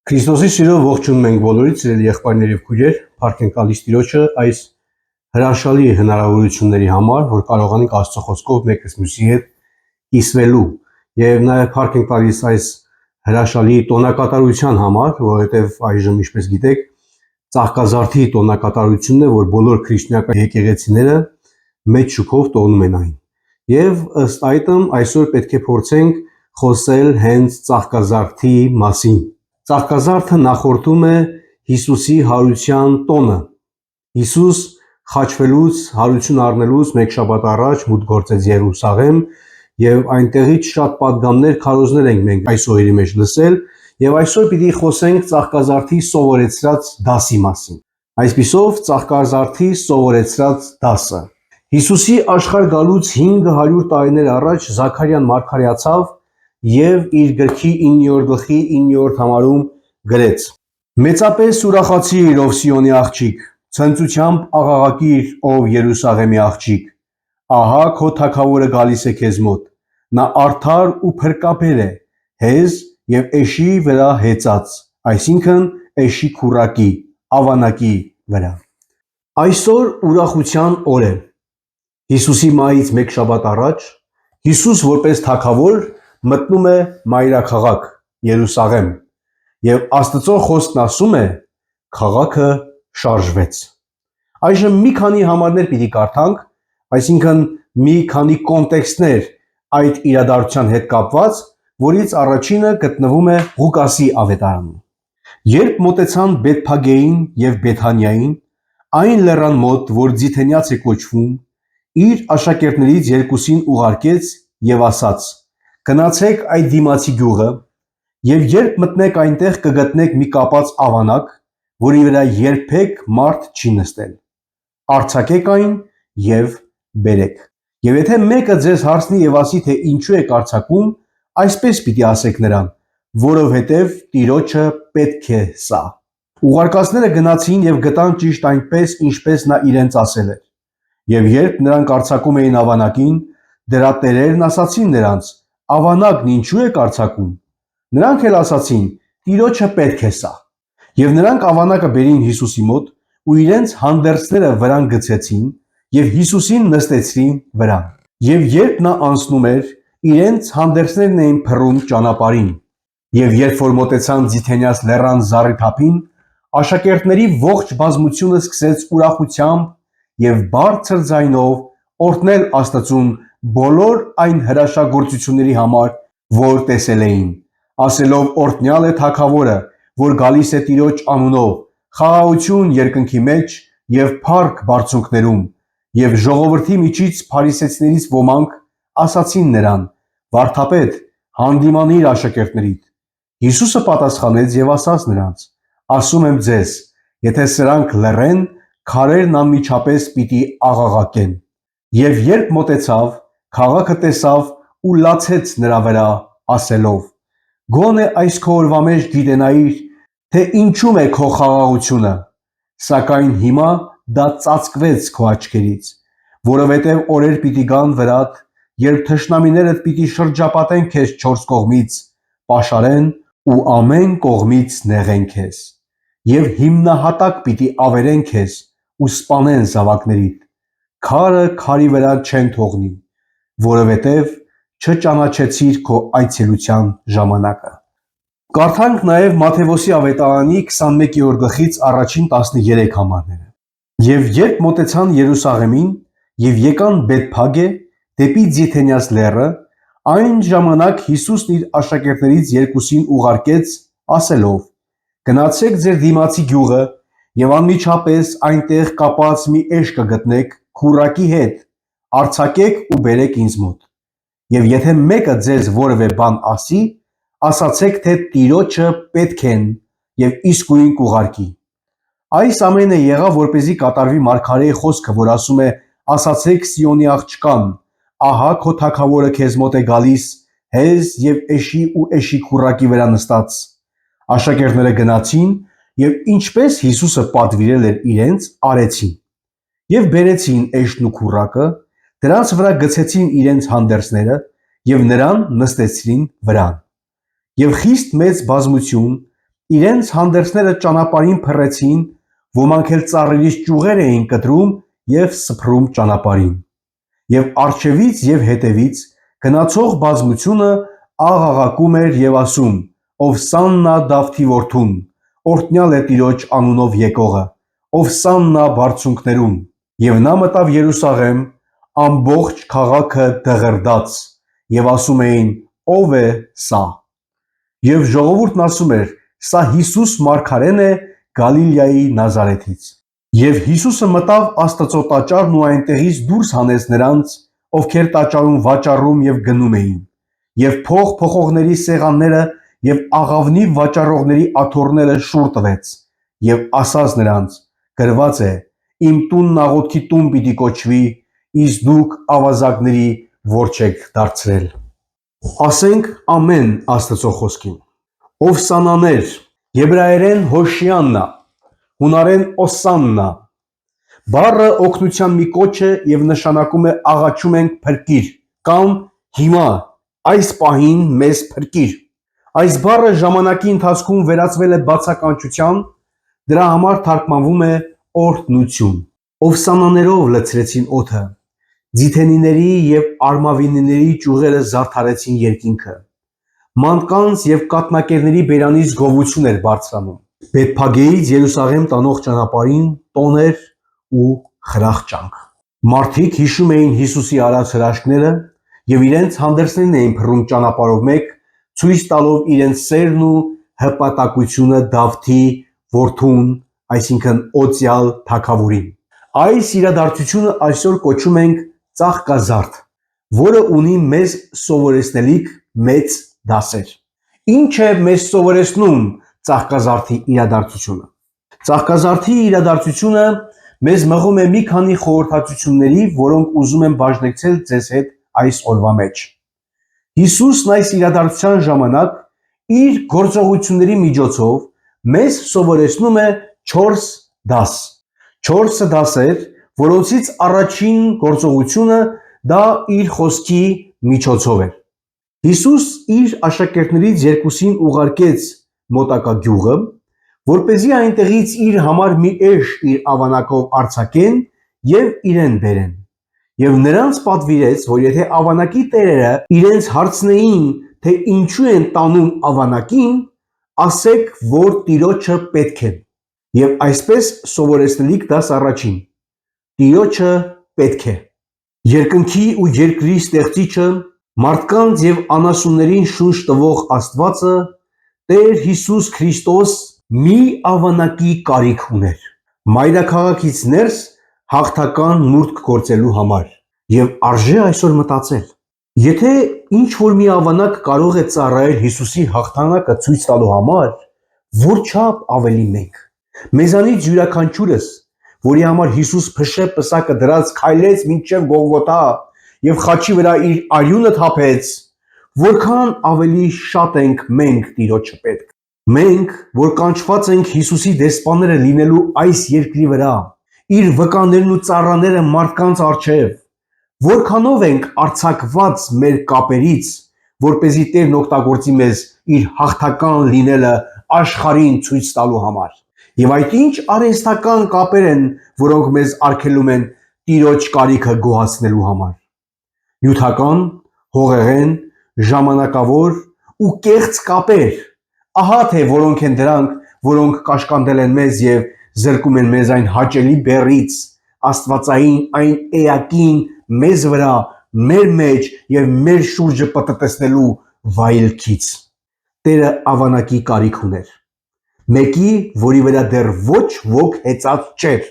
Քրիստոսի սիրով ողջունում ենք բոլորիդ, սիրելի եղբայրներ եւ քույրեր, փառք ենք տալիս Տիրոջը այս հրաշալի հնարավորությունների համար, որ կարողանանք Աստծո խոսքով մեկս մյուսի հետ կիսվելու եւ նաեւ փառք ենք տալիս այս հրաշալի տոնակատարության համար, որովհետեւ այժմ, ինչպես գիտեք, Ծաղկազարդի տոնակատարությունն է, որ բոլոր քրիստոնյա եկեղեցիները մեծ շուքով տոնում են այն։ Եվ ըստ այդմ այսօր պետք է փորձենք խոսել հենց Ծաղկազարդի մասին։ Ծաղկազարդը նախորդում է Հիսուսի հարության տոնը։ Հիսուս խաչվելուց, հարություն առնելուց մեկ շաբաթ առաջ մուտք գործեց Երուսաղեմ եւ այնտեղից շատ պատգամներ, քարոզներ ենք մենք այս օրերի մեջ լսել եւ այսօր պիտի խոսենք Ծաղկազարդի սովորեցրած դասի մասին։ Այսպիսով Ծաղկազարդի սովորեցրած դասը։ Հիսուսի աշխարհ գալուց 500 տարիներ առաջ Զաքարիան մարգարեացավ եւ իր գրքի 9-րդ գլխի 9-րդ համարում գրեց. Մեծապես ուրախացիր, ով Սիոնի աղջիկ, ցնծությամբ աղաղակիր, ով Երուսաղեմի աղջիկ, ահա քո թագավորը գալիս է քեզ մոտ, նա արդար ու փրկաբեր է, հեզ եւ էշի վրա հեծած, այսինքն էշի քուռակի, ավանակի վրա։ Այսօր ուրախության օր է։ Հիսուսի մահից մեկ շաբաթ առաջ Հիսուս որպես թագավոր մտնում է մայրաքաղաք Երուսաղեմ եւ Աստծո խոսքն ասում է քաղաքը շարժվեց։ Այժմ մի քանի համարներ պիտի կարդանք, այսինքն մի քանի կոնտեքստներ այդ իրադարձության հետ կապված, որից առաջինը գտնվում է Ղուկասի ավետարանում։ Երբ մոտեցան Բեթփագեին եւ Բեթանիային, այն լեռան մոտ, որ Ձիթենյաց է կոչվում, իր աշակերտներից երկուսին ուղարկեց եւ ասաց. գնացեք այդ դիմացի գյուղը եւ երբ մտնեք այնտեղ կգտնեք մի կապած ավանակ, որի վրա երբեք մարդ չի նստել։ Արձակեք այն եւ բերեք։ Եվ եթե մեկը ձեզ հարցնի եւ ասի, թե ինչու եք արձակում, այսպես պիտի ասեք նրան, որովհետեւ Տիրոջը պետք է սա։ Ուղարկածները գնացին եւ գտան ճիշտ այնպես, ինչպես նա իրենց ասել էր։ Եվ երբ նրանք արձակում էին ավանակին, դրա տերերն ասացին նրանց. ավանակն ինչու եք արձակում։ Նրանք էլ ասացին. Տիրոջը պետք է սա։ Եվ նրանք ավանակը բերին Հիսուսի մոտ ու իրենց հանդերձները վրան գցեցին եւ Հիսուսին նստեցրին վրան։ Եվ երբ նա անցնում էր, իրենց հանդերձներն էին փռում ճանապարհին։ Եվ երբ որ մոտեցան Ձիթենյաց լեռան զառիթափին, աշակերտների ողջ բազմությունը սկսեց ուրախությամբ եւ բարձր ձայնով օրհնել Աստծուն բոլոր այն հրաշագործությունների համար, որ տեսել էին, ասելով օրհնյալ է թագավորը, որ գալիս է Տիրոջ անունով, խաղաղություն երկնքի մեջ եւ փառք բարձունքներում, եւ ժողովրդի միջից փարիսեցիներից ոմանք ասացին նրան. Վարդապետ, հանդիմանիր աշակերտներիդ։ Հիսուսը պատասխանեց եւ ասաց նրանց. ասում եմ ձեզ, եթե սրանք լռեն, քարերն անմիջապես պիտի աղաղակեն։ Եվ երբ մոտեցավ, քաղաքը տեսավ ու լացեց նրա վրա, ասելով. գոնե այս քո օրվա մեջ գիտենայիր, թե ինչում է քո խաղաղությունը, սակայն հիմա դա ծածկվեց քո աչքերից, որովհետև օրեր պիտի գան վրադ, երբ թշնամիներդ պիտի շրջապատեն քեզ 4 կողմից, պաշարեն ու ամեն կողմից նեղեն քեզ, եւ հիմնահատակ պիտի ավերեն քեզ ու սպանեն զավակներիդ, քարը քարի վրա չեն թողնի, որովհետև չճանաչեցիր քո այցելության ժամանակը։ Կարդանք նաև Մատթեոսի ավետարանի 21-րդ գլխից առաջին 13 համարները։ Եվ երբ մոտեցան Երուսաղեմին եւ եկան Բեթփագե դեպի Ձիթենյաց լեռը, այն ժամանակ Հիսուսն իր աշակերտներից երկուսին ուղարկեց, ասելով. գնացեք ձեր դիմացի գյուղը եւ անմիջապես այնտեղ կապած մի էշ կգտնեք քուռակի հետ, արձակեք ու բերեք ինձ մոտ։ Եվ եթե մեկը ձեզ որևէ բան ասի, ասացեք, թե Տիրոջը պետք են եւ իսկույն կուղարկի։ Այս ամենը եղավ, որպեսզի կատարվի մարգարեի խոսքը, որ ասում է. ասացեք Սիոնի աղջկան, ահա քո թագավորը քեզ մոտ է գալիս, հեզ եւ էշի ու էշի քուռակի վրա նստած։ Աշակերտները գնացին եւ ինչպես Հիսուսը պատվիրել էր իրենց, արեցին։ Եվ բերեցին էշն ու քուռակը, դրանց վրա գցեցին իրենց հանդերձները եւ նրան նստեցրին վրան։ Եվ խիստ մեծ բազմություն Իրենց հանդերձները ճանապարհին փռեցին, ոմանք էլ ծառերից ճյուղեր էին կտրում եւ սփռում ճանապարհին։ Եվ առջևից եւ հետևից գնացող բազմությունը աղաղակում էր եւ ասում. «Ովսաննա Դավթի որդուն, օրհնյալ է Տիրոջ անունով եկողը, Ովսաննա բարձունքներում»։ Եվ նա մտավ Երուսաղեմ, ամբողջ քաղաքը դղրդաց, եւ ասում էին. «Ո՞վ է սա»։ Եվ ժողովուրդն ասում էր. «Սա Հիսուս մարգարեն է Գալիլեայի Նազարեթից»։ Եվ Հիսուսը մտավ Աստծո տաճարն ու այնտեղից դուրս հանեց նրանց, ովքեր տաճարում վաճառում եւ գնում էին, եւ փոխողների սեղանները եւ աղավնի վաճառողների աթոռները շուռ տվեց, եւ ասաց նրանց. գրված է. «Իմ տունն աղոթքի տուն պիտի կոչվի, իսկ դուք ավազակների ворջ եք դարձրել»։ Ասենք ամեն Աստծո խոսքին։ Ովսանաներ, եբրայերեն հոշիաննա, հունարեն օսաննա։ Բառը օգնության մի կոչ է եւ նշանակում է աղաչում ենք փրկիր կամ հիմա այս պահին մեզ փրկիր։ Այս բառը ժամանակի ընթացքում վերածվել է բացականչության, դրա համար թարգմանվում է օրհնություն։ Ովսանաներով լցրեցին օդը, ձիթենիների եւ արմավինիների ճյուղերը զարդարեցին երկինքը։ Մանկանց եւ կաթնակերների բերանից գովություն էր բարձրանում։ Բեթփագեից Երուսաղեմ տանող ճանապարհին տոներ ու խրախճանք։ Մարդիկ հիշում էին Հիսուսի արած հրաշքները եւ իրենց հանդերձներն էին փռում ճանապարհով մեկ, ցույց տալով իրենց սերն ու հպատակությունը Դավթի որդուն, այսինքն Օծյալ թագավորին։ Այս իրադարձությունը այսօր կոչում ենք ծաղկազարդ, որը ունի մեզ սովորեցնելիք մեծ դասեր։ Ինչ է մեզ սովորեցնում ծաղկազարդի իրադարձությունը։ Ծաղկազարդի իրադարձությունը մեզ մղում է մի քանի խորհրդածությունների, որոնք ուզում եմ բաժնեկցել ձեզ հետ այս օրվա մեջ։ Հիսուսն այս իրադարձության ժամանակ իր գործողությունների միջոցով մեզ սովորեցնում է 4 դաս։ 4 դասեր, որոնցից առաջին գործողությունը դա իր խոսքի միջոցով էր։ Հիսուս իր աշակերտներից երկուսին ուղարկեց մոտակա գյուղը, որպեսզի այնտեղից իր համար մի էշ իր ավանակով արձակեն եւ իրեն բերեն։ Եվ նրանց պատվիրեց, որ եթե ավանակի տերերը իրենց հարցնեին, թե ինչու են տանում ավանակին, ասեք, որ Տիրոջը պետք է։ Եվ այսպես սովորեցնելիք դաս առաջին։ Տիրոջը պետք է։ Երկնքի ու երկրի ստեղծիչը, մարդկանց եւ անասուններին շունչ տվող Աստվածը, Տեր Հիսուս Քրիստոս մի ավանակի կարիք ուներ։ Մայրաքաղաքից ներս հաղթական նուրդ գործելու համար։ Եվ արժե այսօր մտածել, եթե ինչ որ մի ավանակ կարող է ծառայել Հիսուսի հաղթանակը ցույց տալու համար, որչափ ավելի մենք։ Մեզանից յուրաքանչյուրս, որի համար Հիսուս փշե պսակը դրած քայլեց մինչև Գողգոթա եւ խաչի վրա իր արյունը թափեց, որքան ավելի շատ ենք մենք Տիրոջը պետք։ Մենք, որ կանչված ենք Հիսուսի դեսպանները լինելու այս երկրի վրա, իր վկաներն ու ծառաները մարդկանց առջև, որքանով ենք արձակված մեր կապերից, որպեսզի Տերն օգտագործի մեզ իր հաղթական լինելը աշխարհին ցույց տալու համար։ Եվ այդ ինչ արհեստական կապեր են, որոնք մեզ արգելում են Տիրոջ կարիքը գոհացնելու համար։ Նյութական, հողեղեն, ժամանակավոր ու կեղծ կապեր, ահա թե որոնք են դրանք, որոնք կաշկանդել են մեզ եւ զրկում են մեզ այն հաճելի բեռից, աստվածային այն էակին մեզ վրա, մեր մեջ եւ մեր շուրջը պտտեցնելու վայելքից։ Տերը ավանակի կարիք ուներ։ Մեկի, որի վրա դեռ ոչ ոք հեծած չէր,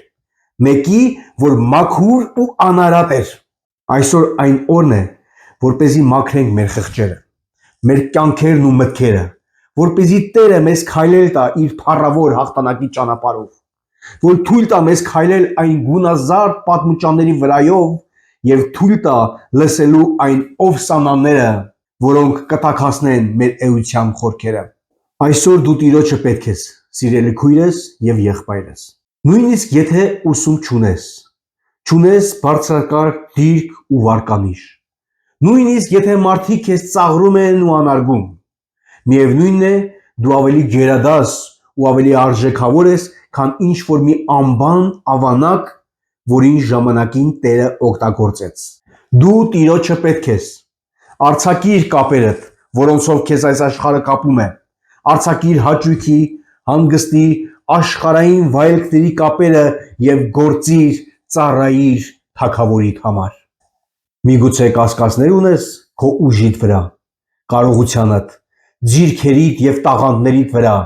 մեկի, որ մաքուր ու անարատ էր։ Այսօր այն օրն է, որպեսզի մաքրենք մեր խղճերը, մեր կյանքերն ու մտքերը, որպեսզի Տերը մեզ քայլել տա իր փառավոր հաղթանակի ճանապարհով, որ թույլ տա մեզ քայլել այն գունազարդ պատմուճանների վրայով եւ թույլ տա լսելու այն ովսանաները, որոնք կտաքացնեն մեր էության խորքերը։ Այսօր դու Տիրոջը պետք ես, սիրելի քույրես եւ եղբայրս։ Նույնիսկ եթե ուսում չունես բարձրակարգ դիրք ու վարկանիշ, նույնիսկ եթե մարդիկ քեզ ծաղրում են ու անարգում, միևնույնն է, դու ավելի գերադաս ու ավելի արժեքավոր ես, քան ինչ որ մի անբան ավանակ, որին ժամանակին Տերը օգտագործեց։ Դու Տիրոջը պետք ես։ Արձակիր կապերդ, որոնցով քեզ այս աշխարհը կապում է։ Արձակիր հաճույքի, հանգստի, աշխարհային վայելքների կապերը եւ գործիր, ծառայիր թագավորիդ համար։ Միգուցե կասկածներ ունես քո ուժիդ վրա, կարողությանդ, ձիրքերիդ եւ տաղանդներիդ վրա,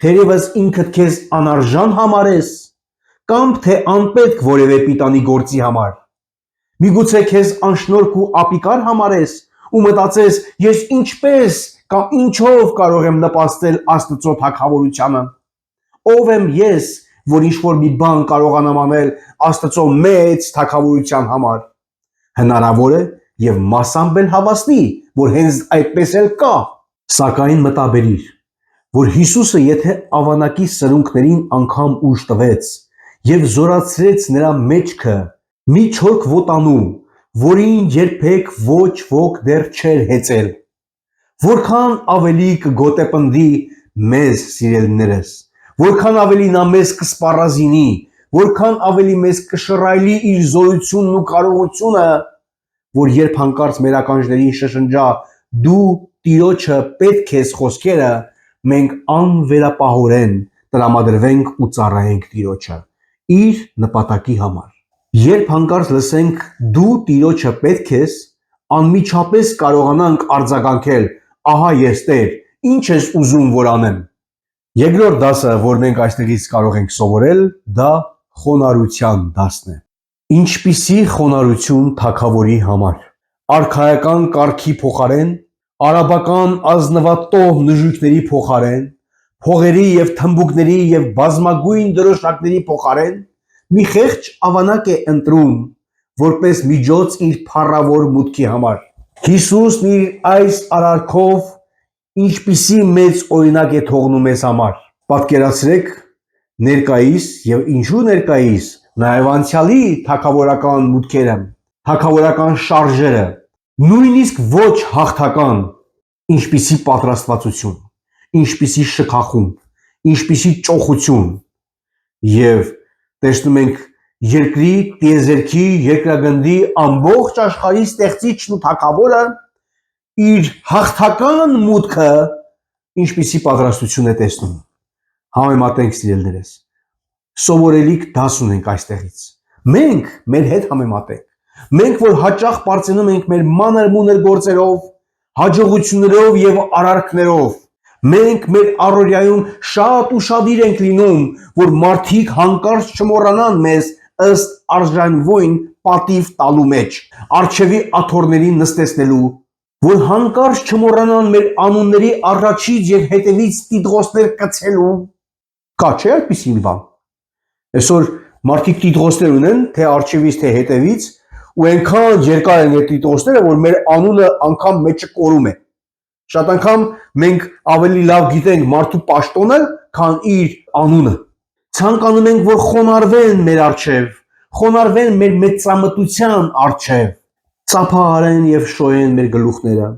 թերևս ինքդ քեզ անարժան համարես, կամ թե անպետք որևէ պիտանի գործի համար։ Միգուցե քեզ անշնորհք ու ապիկար համարես ու մտածես, ես ինչպես կամ ինչով կարող եմ նպաստել Աստծո թագավորությանը։ Ով եմ ես, որ ինչ-որ մի բան կարողանամ անել Աստծո մեծ թագավորության համար։ Հնարավոր է եւ մասամբ էլ հավաստի, որ հենց այդպես էլ կա, սակայն մտաբերիր, որ Հիսուսը եթե ավանակի սրունքներին անգամ ուժ տվեց եւ զորացրեց նրա մեջքը մի չորք ոտանու, որին երբեք ոչ ոք դեռ չէր հեծել, որքան ավելի կգոտեպնդի մեզ սիրելիներս, որքան ավելի նա մեզ կսպառազինի, որքան ավելի մեզ կշռայլի իր զորությունն ու կարողությունը, որ երբ հանկարծ մեր ականջներին շշնջա դու Տիրոջը պետք ես խոսքերը, մենք անվերապահորեն տրամադրվենք ու ծառայենք Տիրոջը իր նպատակի համար։ Երբ հանկարծ լսենք դու Տիրոջը պետք ես, անմիջապես կարողանանք արձագանքել. ահա ես Տեր, ինչ ես ուզում որ անեմ։ Երկրորդ դասը, որ մենք այստեղից կարող ենք սովորել, դա խոնարհության դասն է։ Ինչպիսի խոնարհություն թագավորի համար։ Արքայական կարգի փոխարեն, արաբական ազնվատոհ նժույգների փոխարեն, փողերի եւ թմբուկների եւ բազմագույն դրոշակների փոխարեն մի խեղճ ավանակ է ընտրում որպես միջոց իր փառավոր մուտքի համար։ Հիսուսն իր այս արարքով ինչպիսի մեծ օրինակ է թողնում մեզ համար։ Պատկերացրեք ներկայիս եւ ինչու ներկայիս, նաեւ անցյալի թագավորական մուտքերը, թագավորական շարժերը, նույնիսկ ոչ հաղթական, ինչպիսի պատրաստվածություն, ինչպիսի շքախումբ, ինչպիսի ճոխություն եւ տեսնում ենք երկրի, տիեզերքի, երկրագնդի ամբողջ աշխարհի ստեղծիչն ու թագավորը իր հաղթական մուտքը ինչպիսի պատրաստություն է տեսնում։ Համեմատենք սիրելիներս, սովորելիք դաս ունենք այստեղից։ Մենք մեր հետ համեմատենք։ Մենք, որ հաճախ պարծենում ենք մեր մանր մուներ գործերով, հաջողություններով եւ արարքներով, մենք մեր առօրյայում շատ ուշադիր ենք լինում, որ մարդիկ հանկարծ չմոռանան մեզ ըստ արժանվույն պատիվ տալու մեջ, արջևի աթոռներին նստեցնելու, որ հանկարծ չմոռանան մեր անունների առաջից եւ հետևից տիտղոսներ կցելու։ Կա չէ այդպիսի մի բան։ Այսօր մարդիկ տիտղոսներ ունեն, թե արջևից, թե հետևից, ու այնքան երկար են այդ տիտղոսները, որ մեր անունը անգամ մեջը կորում է։ Շատ անգամ մենք ավելի լավ գիտենք մարդու պաշտոնը, քան իր անունը։ Ցանկանում ենք, որ խոնարհվեն մեր առջև, խոնարհվեն մեր մեծամտության առջև, ծափահարեն եւ շոյեն մեր գլուխները,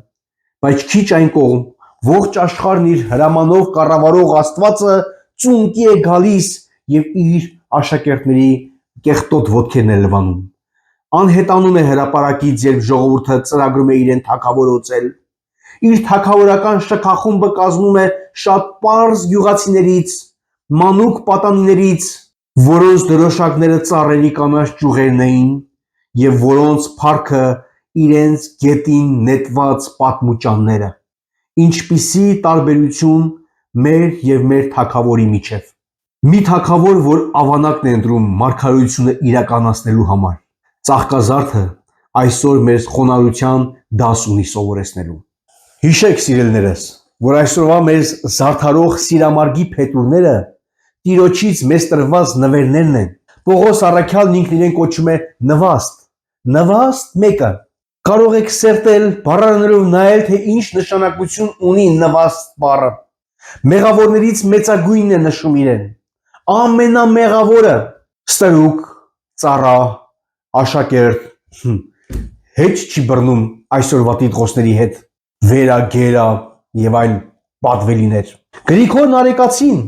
բայց քիչ այն կողմ, ողջ աշխարհն իր հրամանով կառավարող Աստվածը ծունկի է գալիս եւ իր աշակերտների կեղտոտ ոտքերն է լվանում։ Անհետանում է հրապարակից, երբ ժողովուրդը ծրագրում է իրեն թագավորացնել։ Իր թագավորական շքախումբը կազմում է շատ պարզ գյուղացիներից, մանուկ պատանիներից, որոնց դրոշակները ծառերի կանաչ ճյուղերն էին եւ որոնց փառքը իրենց գետին նետված պատմուճանները։ Ինչպիսի տարբերություն մեր եւ մեր թագավորի միջև։ Մի թագավոր, որ ավանակն է ընտրում մարգարեությունը իրականացնելու համար։ Ծաղկազարդը այսօր մեր խոնարհության դաս ունի սովորեցնելու։ Հիշեք սիրելիներս, որ այսօրվա մեր զարդարող սիրամարգի փետուրները Տիրոջից մեզ տրված նվերներն են։ Պողոս առաքյալն ինքն իրեն կոչում է նվաստ, նվաստ մեկը։ Կարող եք սերտել բառարաններով նայել, թե ինչ նշանակություն ունի նվաստ բառը։ Մեղավորներից մեծագույնն է նշում իրեն։ Ամենամեղավորը, ստրուկ, ծառա, աշակերտ, հետ չի բռնում այսօրվա տիտղոսների հետ, վերա, գերա եւ այլ պատվելիներ։ Գրիգոր Նարեկացին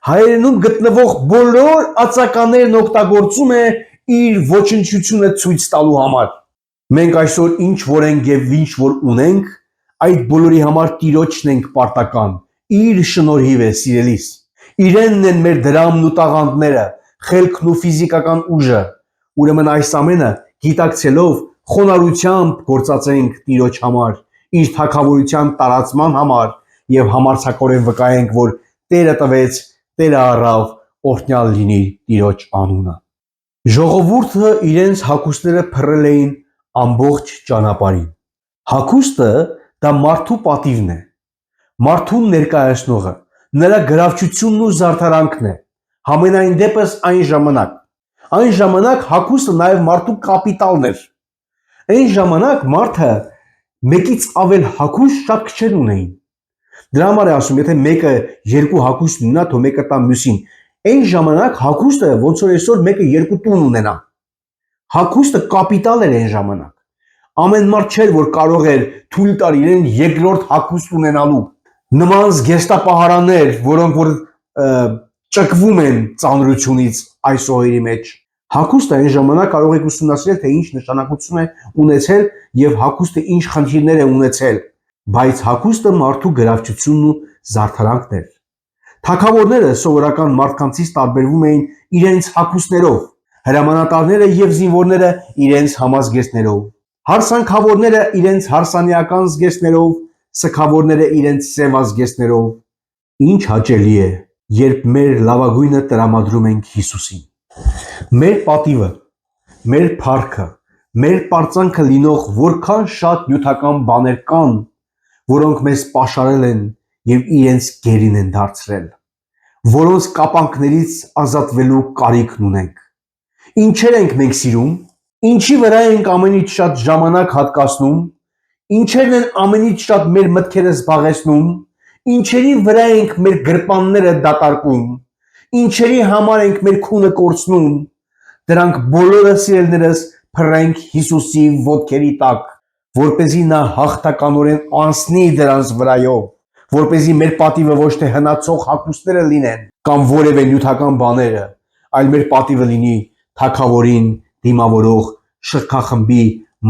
հայերենում գտնվող բոլոր ածականներն օգտագործում է իր ոչնչությունը ցույց տալու համար։ Մենք այսօր ինչ որ ենք եւ ինչ որ ունենք, այդ բոլորի համար Տիրոջն ենք պարտական։ Իր շնորհիվ է, սիրելիս։ Իրենն են մեր դրամն ու տաղանդները, խելքն ու ֆիզիկական ուժը։ Ուրեմն այս ամենը գիտակցելով խոնարհությամբ գործածենք Տիրոջ համար, իր թագավորության տարածման համար եւ համարձակորեն վկայենք, որ Տերը տվեց, Տերը առավ, օրհնյալ լինի Տիրոջ անունը։ Ժողովուրդը իրենց հագուստները փռել էին ամբողջ ճանապարհին։ Հագուստը դա մարդու պատիվն է, մարդուն ներկայացնողը, նրա գրավչությունն ու զարդարանքն է, համենայն դեպս այն ժամանակ հագուստը նաև մարդու կապիտալն էր։ Այն ժամանակ մարդը մեկից ավել հագուստ շատ քչեր ունեին։ Դրա համար է ասում, եթե մեկը երկու հագուստ ունենա, թող մեկը տա մյուսին։ Այն ժամանակ հագուստը ոնց որ այսօր մեկը երկու տուն ունենա։ Հագուստը կապիտալ էր այն ժամանակ։ Ամեն մարդ չէր, որ կարող էր թույլ տալ իրեն երկրորդ հագուստ ունենալու։ Նման զգեստապահարաններ, որոնք որ ճկվում են ծանրությունից այս օրերի մեջ։ Հագուստը այն ժամանակ կարող եք ուսումնասիրել, թե ինչ նշանակություն է ունեցել եւ հագուստը ինչ խնդիրներ է ունեցել, բայց հագուստը մարդու գրավչությունն ու զարդարանքն էր։ Թագավորները սովորական մարդկանցից տարբերվում էին իրենց հագուստներով, հրամանատարները եւ զինվորները իրենց համազգեստներով, հարսանքավորները իրենց հարսանիական զգեստներով, սգավորները իրենց սևազգեստներով։ Ինչ հաճելի է, երբ մեր լավագույնը տրամադրում ենք Հիսուսին։ Մեր պատիվը, մեր փառքը, մեր պարծանքը լինող որքան շատ նյութական բաներ կան, որոնք մեզ պաշարել են եւ իրենց գերին են դարձրել, որոնց կապանքներից ազատվելու կարիքն ունենք։ Ինչեր ենք մենք սիրում, ինչի վրա ենք ամենից շատ ժամանակ հատկացնում, ինչերն են ամենից շատ մեր մտքերը զբաղեցնում, ինչերի վրա ենք մեր գրպանները դատարկում, ինչերի համար ենք մեր քունը կորցնում, դրանք բոլորը սիրելիներս փռենք Հիսուսի ոտքերի տակ, որպեսզի նա հաղթականորեն անցնի դրանց վրայով, որպեսզի մեր պատիվը ոչ թե հնացող հագուստները լինեն կամ որևէ նյութական բաները, այլ մեր պատիվը լինի թագավորին դիմավորող շքախմբի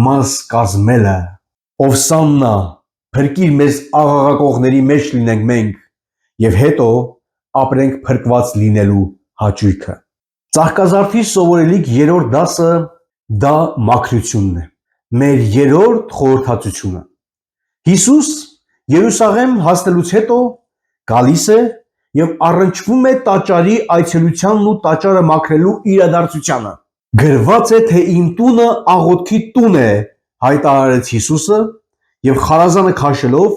մաս կազմելը։ Ովսաննա, փրկիր մեզ աղաղակողների մեջ լինենք մենք եւ հետո ապրենք փրկված լինելու հաճույքը։ Ծաղկազարդի սովորելիք երրորդ դասը դա մաքրությունն է, մեր երրորդ խորհրդածությունը։ Հիսուս Երուսաղեմ հասնելուց հետո գալիս է եւ առնչվում է տաճարի այցելությանն ու տաճարը մաքրելու իրադարձությանը։ Գրված է, թե իմ տունը աղոթքի տուն է, հայտարարեց Հիսուսը եւ խարազանը քաշելով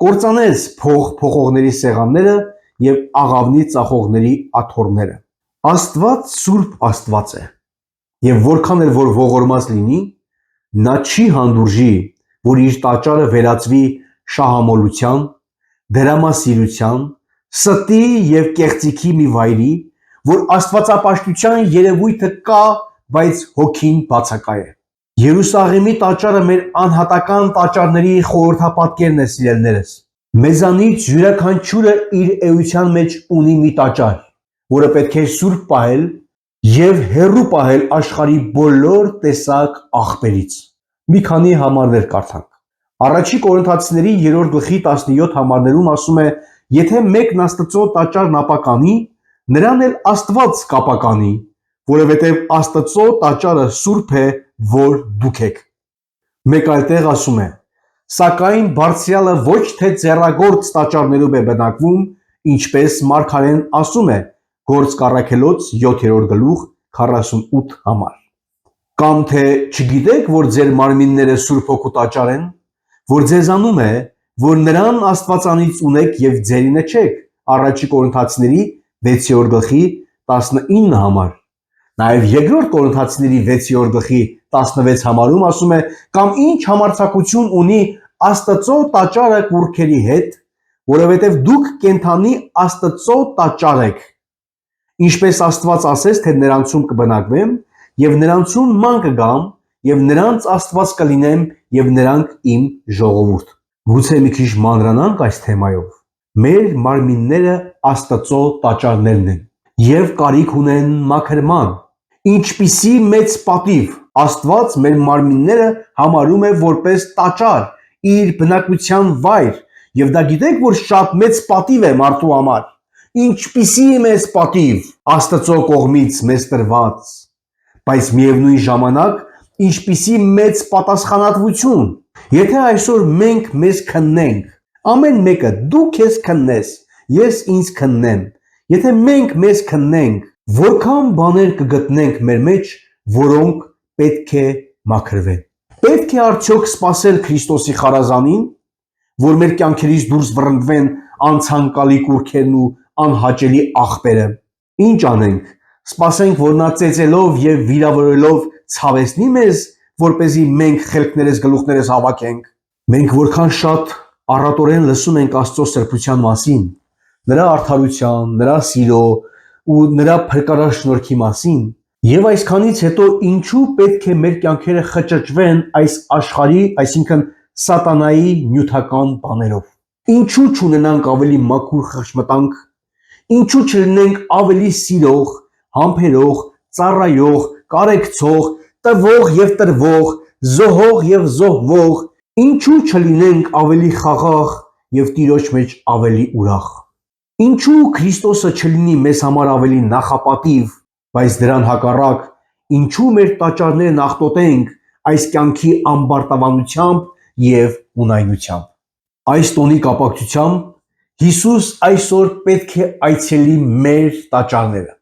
կործանեց փողողների սեղանները եւ աղավնի ծախողների աթոռները։ Աստված սուրբ Աստված է եւ որքան էլ որ ողորմած լինի, նա չի հանդուրժի, որ իր տաճարը վերածվի շահամոլության, դրամասիրության, ստի եւ կեղծիքի մի վայրի, որ աստվածապաշտության երևույթը կա, բայց հոգին բացակա է։ Երուսաղեմի տաճարը մեր անհատական տաճարների խորհրդապատկերն է, սիրելիներս։ Մեզանից յուրաքանչյուրը իր էության մեջ ունի մի տաճար, որը պետք է սուրբ պահել եւ հեռու պահել աշխարհի բոլոր տեսակ աղբերից։ Մի քանի համարներ կարդանք։ Առաջի Կորինթացիների 3:17 համարներում ասում է. եթե մեկն Աստծո տաճարն ապականի, նրան էլ Աստված կապականի, որովհետև Աստծո տաճարը սուրբ է, որ դուք եք։ Մեկ այլ տեղ ասում է. սակայն բարձրյալը ոչ թե ձեռագործ տաճարներում է բնակվում, ինչպես Մարգարեն ասում է Գործ Կառաքելոց 7-րդ գլուխ 48 համար։ Կամ թե չգիտեք, որ ձեր մարմինները Սուրբ Հոգու տաճար են, որ ձեզանում է, որ նրան Աստվածանից ունեք եւ ձերինը չեք, առաջի Կորինթացիների 6-րդ գլխի 19 համար։ Նաև երկրորդ Կորինթացիների 6-րդ գլխի 16 համարում ասում է. կամ ինչ համարձակություն ունի Աստծո տաճարը կուռքերի հետ, որովհետև դուք կենդանի Աստծո տաճար եք։ Ինչպես Աստված ասեց, թե նրանցում կբնակվեմ եւ նրանցում ման կգամ եւ նրանց Աստված կլինեմ եւ նրանք իմ ժողովուրդ։ Գուցե մի քիչ մանրանանք այս թեմայով։ Մեր մարմինները Աստծո տաճարներն են եւ կարիք ունեն մաքրման։ Ինչպիսի մեծ պատիվ Աստված մեր մարմինները համարում է որպես տաճար, իր բնակության վայր, եւ դա գիտեք, որ շատ մեծ պատիվ է մարդու համար։ Ինչպիսի մեծ պատիվ Աստծո կողմից մեզ տրված, բայց միևնույն ժամանակ ինչպիսի մեծ պատասխանատվություն։ Եթե այսօր մենք մեզ քննենք, ամեն մեկը դու քեզ քննես, ես ինձ քննեմ, եթե մենք մեզ քննենք, որքան բաներ կգտնենք մեր մեջ, որոնք պետք է մաքրվեն։ Պետք է արդյոք սпасել Քրիստոսի խարազանին, որ մեր կյանքերից դուրս վռնդվեն անցանկալի կուրքերն ու անհաճելի աղբերը։ Ինչ անենք, սпасենք, որ նա ծեծելով եւ վիրավորելով ցավեցնի մեզ, որպեսզի մենք խելքներս գլուխներս հավաքենք։ Մենք որքան շատ առատորեն լսում ենք Աստծո սրբության մասին, նրա արդարության, նրա սիրո ու նրա փրկարար շնորհքի մասին, եւ այսքանից հետո ինչու պետք է մեր կյանքերը խճճվեն այս աշխարհի, այսինքն սատանայի նյութական բաներով։ Ինչու չունենանք ավելի մաքուր խղճմտանք, ինչու չլինենք ավելի սիրող, համբերող, ծառայող, կարեկցող, տվող եւ տրվող, զոհող եւ զոհվող, ինչու չլինենք ավելի խաղաղ եւ Տիրոջ մեջ ավելի ուրախ։ Ինչու Քրիստոսը չլինի մեզ համար ավելի նախապատիվ, բայց դրան հակառակ, ինչու մեր տաճարներն աղտոտենք այս կյանքի ամբարտավանությամբ եւ ունայնությամբ։ Այս տոնի կապակցությամբ Հիսուս այսօր պետք է այցելի մեր տաճարները։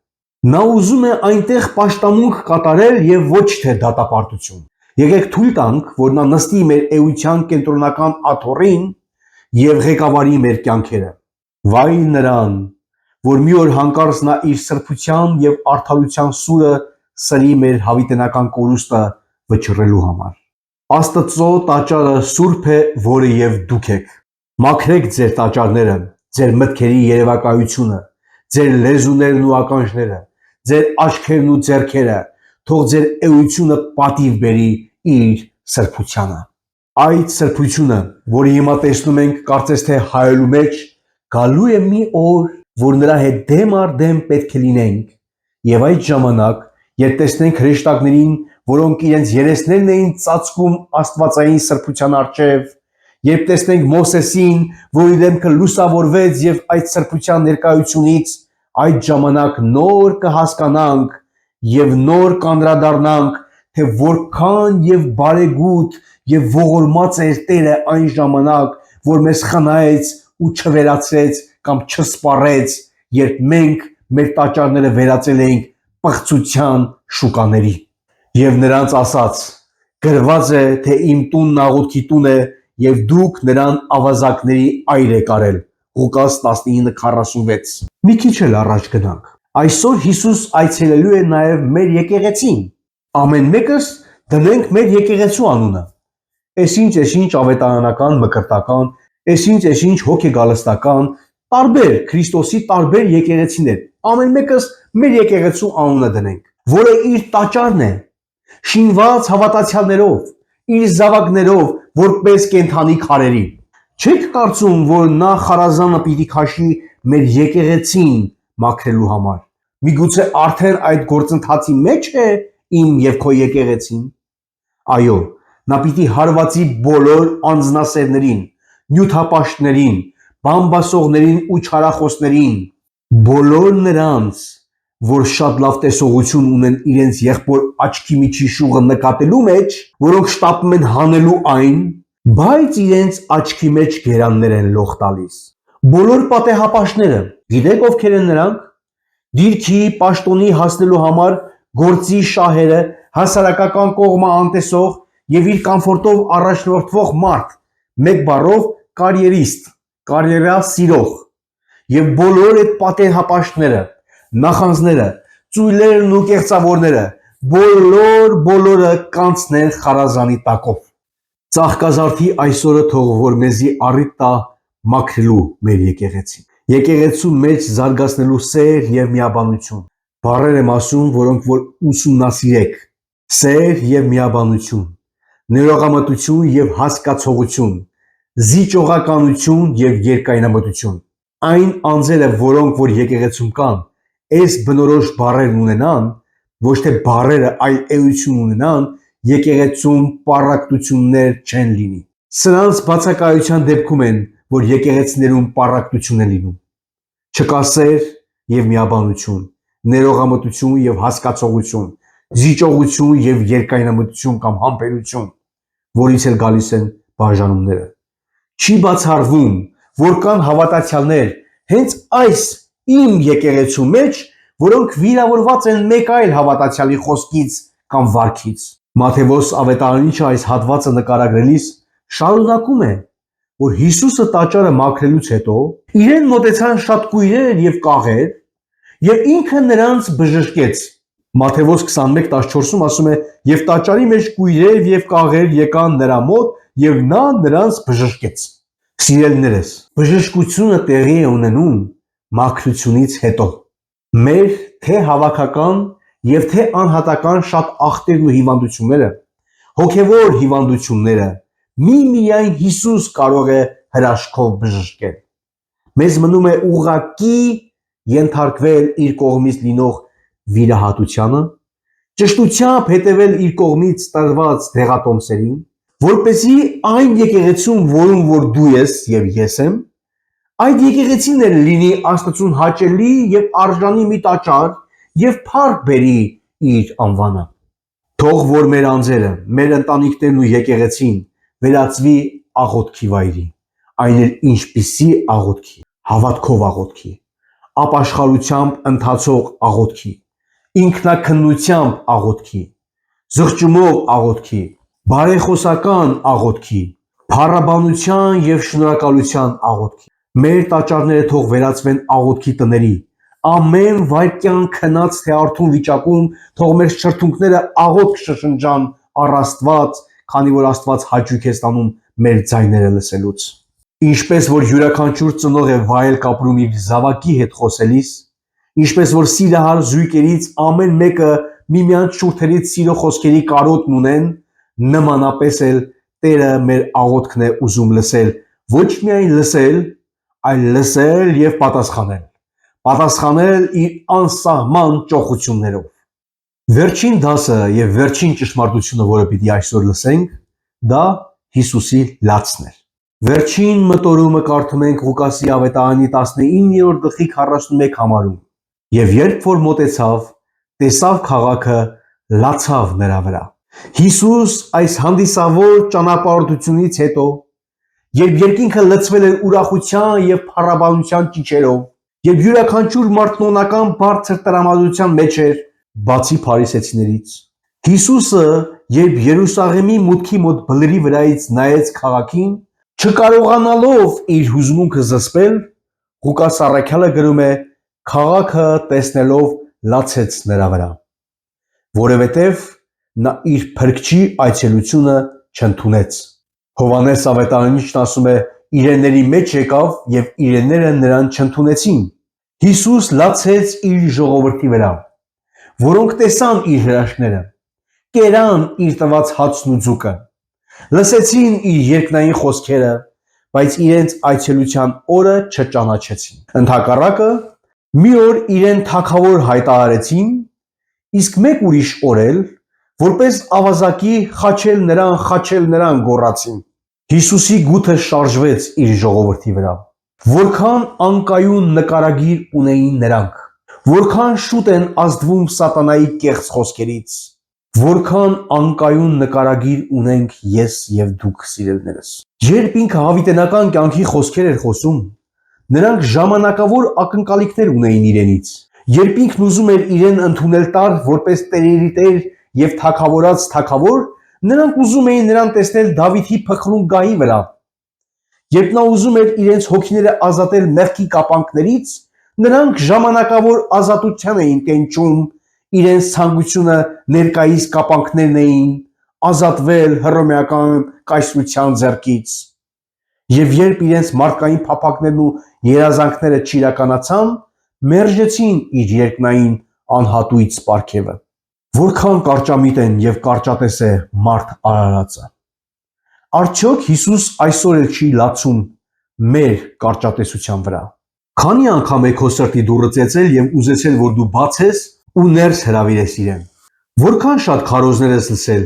Նա ուզում է այնտեղ պաշտամունք կատարել եւ ոչ թե դատապարտություն։ Եկեք թույլ տանք, որ նա նստի մեր էության կենտրոնական աթոռին եւ ղեկավարի մեր կյանքերը։ Վայ նրան, որ մի օր հանկարծ նա իր սրբության եւ արդարության սուրը սրի մեր հավիտենական կորուստը վճռելու համար։ Աստծո տաճարը սուրբ է, որը եւ դուք եք։ Մաքրեք ձեր տաճարները, ձեր մտքերի երևակայությունը, ձեր լեզուներն ու ականջները, ձեր աչքերն ու ձեռքերը, թող ձեր էությունը պատիվ բերի իր սրբությանը։ Այդ սրբությունը, որը հիմա տեսնում ենք, կարծես թե հայելու մեջ, գալու է մի օր, որ նրա հետ դեմ առ դեմ պետք է լինենք, եւ այդ ժամանակ, երբ տեսնենք հրեշտակներին, որոնք իրենց երեսներն էին ծածկում աստվածային սրբության առջև, երբ տեսնենք Մովսեսին, որի դեմքը լուսավորվեց եւ այդ սրբության ներկայությունից, այդ ժամանակ նոր կհասկանանք եւ նոր կանդրադառնանք, թե որքան եւ բարեգութ եւ ողորմած էր Տերը այն ժամանակ, որ մեզ խնայեց ու չվերացրեց կամ չսպառեց, երբ մենք մեր տաճարները վերածել էինք պղծության շուկաների։ Եւ նրանց ասաց. գրված է, թե իմ տունն աղոթքի տուն է եւ դուք նրան ավազակների այր եք արել։ Ղուկաս 19:46։ Մի քիչ էլ առաջ գնանք։ Այսօր Հիսուս այցելելու է նաեւ մեր եկեղեցին։ Ամեն մեկս դնենք մեր եկեղեցու անունը։ Այսինչ ավետարանական, մկրտական, այսինչ հոգեգալստական, տարբեր Քրիստոսի տարբեր եկեղեցիներ։ Ամեն մեկս մեր եկեղեցու անունը դնենք, որը իր տաճարն է, շինված հավատացյալներով, իր զավակներով, որպես կենդանի քարերի։ Չեք կարծում, որ նա խարազանը պիտի քաշի մեր եկեղեցին մաքրելու համար։ Միգուցե արդեն այդ գործընթացի մեջ է իմ եւ քո եկեղեցին։ Այո, նա պիտի հարվածի բոլոր անձնասերներին, նյութապաշտներին, բամբասողներին ու չարախոսներին, բոլոր նրանց, որ շատ լավ տեսողություն ունեն իրենց եղբոր աչքի միջի շուղը նկատելու մեջ, որոնք շտապում են հանելու այն, բայց իրենց աչքի մեջ գերաններ են լող տալիս։ Բոլոր պատեհապաշտները, գիտեք ովքեր են նրանք։ Դիրքի պաշտոնի հասնելու համար գործի շահերը, հասարակական կողմը անտեսող եւ իր կոմֆորտով առաջնորդվող մարդ, մեկ բառով կարիերիստ, կարիերա սիրող, եւ բոլոր այդ պատեհապաշտները, նախանձները, ծույլերն ու կեղծավորները, բոլորը կանցնեն խարազանի տակով։ Ծաղկազարդի այսօրը թող որ մեզի առիթ տա մաքրելու մեր եկեղեցին։ Եկեղեցու մեջ զարգացնելու սեր եւ միաբանություն։ Բառեր եմ ասում, որոնք որ ուսումնասիրեք։ Սեր եւ միաբանություն, ներողամտություն եւ հասկացողություն, զիջողականություն եւ երկայնամտություն։ այն անձերը, որոնք որ եկեղեցում կան, այս բնորոշ բառերն ունենան, ոչ թե բառերը, այլ էություն ունենան, եկեղեցում պառակտություններ չեն լինի։ Սրանց բացակայության դեպքում են, որ եկեղեցիներում պառակտություն է լինում։ Չկա սեր եւ միաբանություն, ներողամտություն եւ հասկացողություն, զիջողություն եւ երկայնամտություն կամ համբերություն, որից էլ գալիս են բաժանումները։ Չի բացառվում, որ կան հավատացյալներ հենց այս իմ եկեղեցու մեջ, որոնք վիրավորված են մեկ այլ հավատացյալի խոսքից կամ վարքից։ Մատթեոս ավետարանիչը այս հատվածը նկարագրելիս շարունակում է, որ Հիսուսը տաճարը մաքրելուց հետո իրեն մոտեցան շատ կույրեր եւ կաղեր եւ ինքը նրանց բժշկեց։ Մատթեոս 21:14-ում ասում է. «Եվ տաճարի մեջ կույրեր եւ կաղեր եկան նրա մոտ եւ նա նրանց բժշկեց»։ Սիրելիներս, բժշկությունը տեղի է ունենում մաքրությունից հետո։ Մեր թե հավաքական եւ թե անհատական շատ ախտերն ու հիվանդությունները, հոգեվոր հիվանդությունները միմիայն Հիսուս կարող է հրաշքով բժշկել։ Մեզ մնում է ուղղակի ենթարկվել իր կողմից լինող վիրահատությանը, ճշտությամբ հետևել իր կողմից տրված դեղատոմսերին, որպեսզի այն եկեղեցում, որում որ դու ես եւ ես եմ, այդ եկեղեցին էլ լինի Աստծուն հաճելի եւ արժանի մի տաճար եւ փառք բերի իր անվանը։ Թող որ մեր անձերը, մեր ընտանիքներն ու եկեղեցին վերածվի աղոթքի վայրի, այն էլ ինչպիսի աղոթքի, հավատքով աղոթքի, ապաշխարությամբ ընթացող աղոթքի, ինքնակնությամբ աղոթքի, զղջումով աղոթքի, բարեխոսական աղոթքի, փառաբանության եւ շնորհակալության աղոթքի։ Մեր տաճարները թող վերածվեն աղոթքի տների, ամեն վայրկյան քնած թե արթուն վիճակում թող մեր շրթունքները աղոթք շշնջան առ Աստված, քանի որ Աստված հաճույք է ստանում մեր ձայները լսելուց։ Ինչպես որ յուրաքանչյուր ծնող է վայել կապրում իր զավակի հետ խոսելիս, ինչպես որ սիրահար զույգերից ամեն մեկը միմյանց շուրթերից սիրո խոսքերի կարոտն ունեն, նմանապես էլ Տերը մեր աղոթքն է ուզում լսել, ոչ միայն լսել, այլ լսել եւ պատասխանել։ Պատասխանել իր անսահման ճոխություններով։ Վերջին դասը եւ վերջին ճշմարտությունը, որը պիտի այսօր լսենք, դա Հիսուսի լացն էր։ Վերջին մտորումը կարդում ենք Ղուկասի ավետարանի 19-րդ գլխի 41 համարում։ Եվ երբ որ մոտեցավ, տեսավ քաղաքը, լացավ նրա վրա։ Հիսուս այս հանդիսավոր ճանապարհորդությունից հետո, երբ երկինքը լցվել էր ուրախության եւ փառաբանության ճիչերով, երբ յուրաքանչյուր մարդնոնական բարձր տրամադրության մեջ էր, բացի փարիսեցիներից, Հիսուսը, երբ Երուսաղեմի մուտքի մոտ բլրի վրայից նայեց քաղաքին, չկարողանալով իր հուզմունքը զսպել, Ղուկաս առաքյալը գրում է. քաղաքը տեսնելով լացեց նրա վրա, որովհետև նա իր փրկչի այցելությունը չընդունեց։ Հովհաննես ավետարանիչն ասում է. իրենների մեջ եկավ եւ իրենները նրան չընդունեցին։ Հիսուս լացեց իր ժողովրդի վրա, որոնք տեսան իր հրաշքները, կերան իր տված հացն ու ձուկը, լսեցին իր երկնային խոսքերը, բայց իրենց այցելության օրը չճանաչեցին։ Ընդհակառակը, մի օր իրեն թագավոր հայտարարեցին, իսկ մեկ ուրիշ օր էլ, որպես ավազակի խաչել նրան գոռացին։ Հիսուսի գութը շարժվեց իր ժողովրդի վրա։ Որքան անկայուն նկարագիր ունեին նրանք, որքան շուտ են ազդվում սատանայի կեղծ խոսքերից, որքան անկայուն նկարագիր ունենք ես եւ դուք, սիրելիներս։ Երբ ինքը հավիտենական կյանքի խոսքեր էր խոսում, նրանք ժամանակավոր ակնկալիքներ ունեին իրենից։ Երբ ինքն ուզում էր իրեն ընդունել տար որպես տերերի տեր եւ թագավորած թագավոր, նրանք ուզում էին նրան տեսնել Դավիթի փխրուն գահի վրա։ Երբ նա ուզում էր իրենց հոգիները ազատել մեղքի կապանքներից, նրանք ժամանակավոր ազատության էին տենչում, իրենց ցանկությունը ներկայիս կապանքներն էին, ազատվել հռոմեական կայսրության ձեռքից։ Եվ երբ իրենց մարդկային փափակներն ու երազանքները չիրականացան, մերժեցին իր երկնային անհատույց պարգևը։ Որքան կարճամիտ են եւ կարճատես է մարդ արարածը։ Արդյոք Հիսուս այսօր էլ չի լացում մեր կարճատեսության վրա։ Քանի անգամ եք քո սրտի դուռը ծեծել եւ ուզեցել, որ դու բացես ու ներս հրավիրես իրեն։ Որքան շատ քարոզներ ես լսել։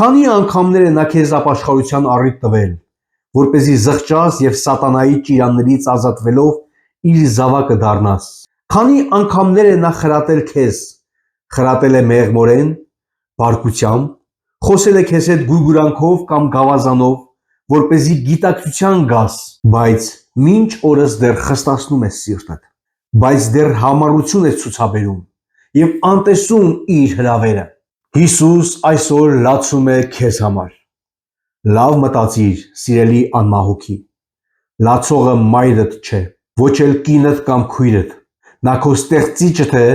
Քանի անգամներ է նա քեզ ապաշխարության առիթ տվել, որպեսզի զղջաս եւ սատանայի ճիրաններից ազատվելով իր զավակը դառնաս։ Քանի անգամներ է նա խրատել քեզ, խրատել է մեղմորեն, բարկությամբ, խոսել է քեզ հետ գուրգուրանքով կամ գավազանով, որպեսզի գիտակցության գաս, բայց մինչ օրս դեռ խստացնում ես սիրտդ, բայց դեռ համառություն ես ցուցաբերում եւ անտեսում իր հրավերը։ Հիսուս այսօր լացում է քեզ համար։ Լավ մտածիր, սիրելի անմահուկի։ Լացողը մայրդ չէ, ոչ էլ կինդ կամ քույրդ։ Նա քո ստեղծիչդ է,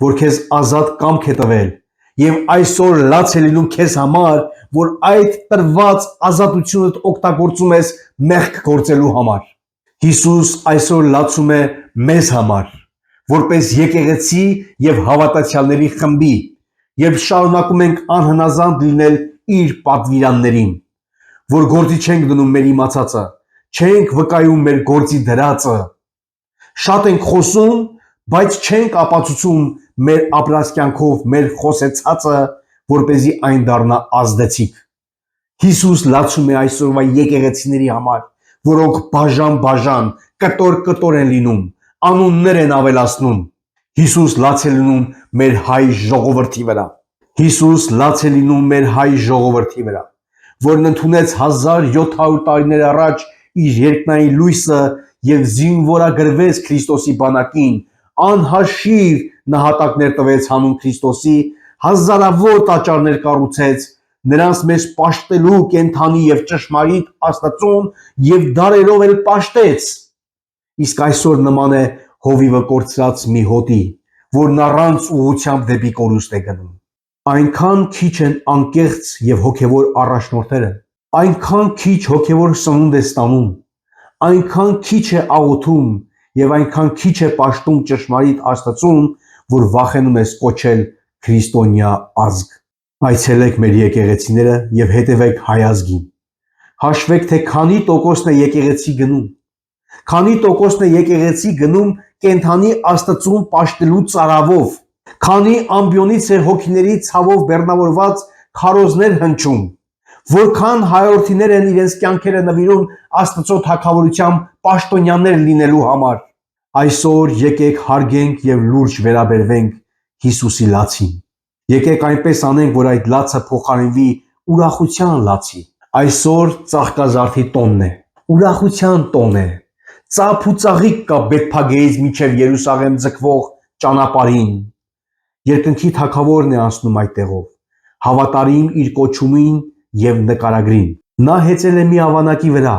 որ քեզ ազատ կամք է տվել եւ այսօր լաց է լինում քեզ համար, որ այդ տրված ազատությունդ օգտագործում ես մեղք գործելու համար։ Հիսուս այսօր լացում է մեզ համար, որպես եկեղեցի եւ հավատացյալների խմբի, եւ շարունակում ենք անհնազանդ լինել իր պատվիրաններին, որ գործի չենք դնում մեր իմացածը, չենք վկայում մեր գործի դրածը։ Շատ ենք խոսում, բայց չենք ապացուցում մեր ապրած կյանքով մեր խոսեցածը, որպեսզի այն դառնա ազդեցիկ։ Հիսուս լացում է այսօրվա եկեղեցիների համար, որոնք բաժան, կտոր են լինում, անուններ են ավելացնում։ Հիսուս լաց է լինում մեր հայ ժողովրդի վրա։ Հիսուս լաց է լինում մեր հայ ժողովրդի վրա, որն ընդունեց 1700 տարիներ առաջ իր երկնային լույսը եւ զինվորագրվեց Քրիստոսի բանակին, անհաշիվ նահատակներ տվեց հանուն Քրիստոսի, հազարավոր տաճարներ կառուցեց, նրանց մեջ պաշտելու կենթանի եւ ճշմարիտ Աստծուն եւ դարերով էլ պաշտեց։ Իսկ այսօր նման է հովիվը կորցրած մի հոտի, որն առանց ուղղությամբ դեպի կորուստ է գնում։ Այնքան քիչ են անկեղծ եւ հոգեվոր առաջնորդները, այնքան քիչ հոգեվոր սնունդ է ստանում, այնքան քիչ է աղոթում եւ այնքան քիչ է պաշտում ճշմարիտ Աստծուն, որ վախենում ես կոչել քրիստոնյա ազգ։ Այցելեք մեր եկեղեցիները եւ հետևեք հայ ազգին։ Հաշվեք, թե քանի տոկոսն է եկեղեցի գնում։ Քանի տոկոսն է եկեղեցի գնում կենթանի Աստծուն պաշտելու ծարավով։ Քանի ամբիոնից է հոգիների ցավով բեռնավորված քարոզներ հնչում։ Որքան հայորդիներ են իրենց կյանքերը նվիրում Աստծո թագավորության պաշտոնյաներ լինելու համար։ Այսօր եկեք հարգենք եւ լուրջ վերաբերվենք Հիսուսի լացին։ Եկեք այնպես անենք, որ այդ լացը փոխարինվի ուրախության լացի։ Այսօր ծաղկազարդի տոնն է, ուրախության տոն է։ Ծափ ու ծաղիկ կա Բեթփագեից մինչև Երուսաղեմ ձգվող ճանապարհին։ Երկնքի թագավորն է անցնում այդտեղով, հավատարիմ իր կոչումին եւ նկարագրին։ Նա հեծել է մի ավանակի վրա,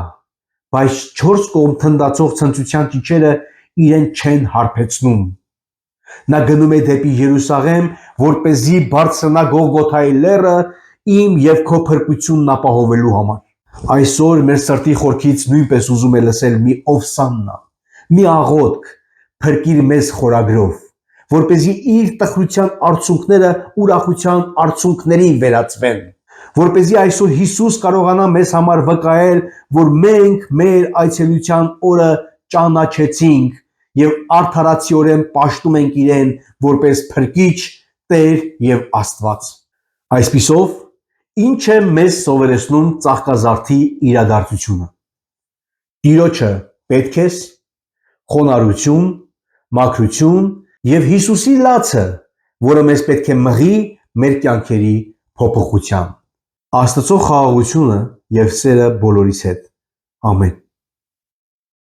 բայց 4 կողմ թնդացող ցնծության ճիչերը իրեն չեն հարբեցնում։ Նա գնում է դեպի Երուսաղեմ, որպեսզի բարձրանա Գողգոթայի լեռը իմ եւ քո փրկությունն ապահովելու համար։ Այսօր մեր սրտի խորքից նույնպես ուզում է լսել մի օվսաննա, մի աղոթք, փրկիր մեզ խորագրով, որպեսզի իր տխրության արցունքները ուրախության արցունքների վերածվեն, որպեսզի այսօր Հիսուս կարողանա մեզ համար վկայել, որ մենք մեր այցելության օրը ճանաչեցինք եւ արդարացիորեն պաշտում ենք իրեն որպես փրկիչ, Տեր եւ Աստված։ Այսպիսով, ինչ է մեզ սովորեցնում ծաղկազարդի իրադարձությունը։ Տիրոջը պետք է խոնարհություն, մաքրություն եւ Հիսուսի լացը, որը մեզ պետք է մղի մեր կյանքերի փոփոխության։ Աստծո խաղաղությունը եւ սերը բոլորիս հետ։ Ամեն։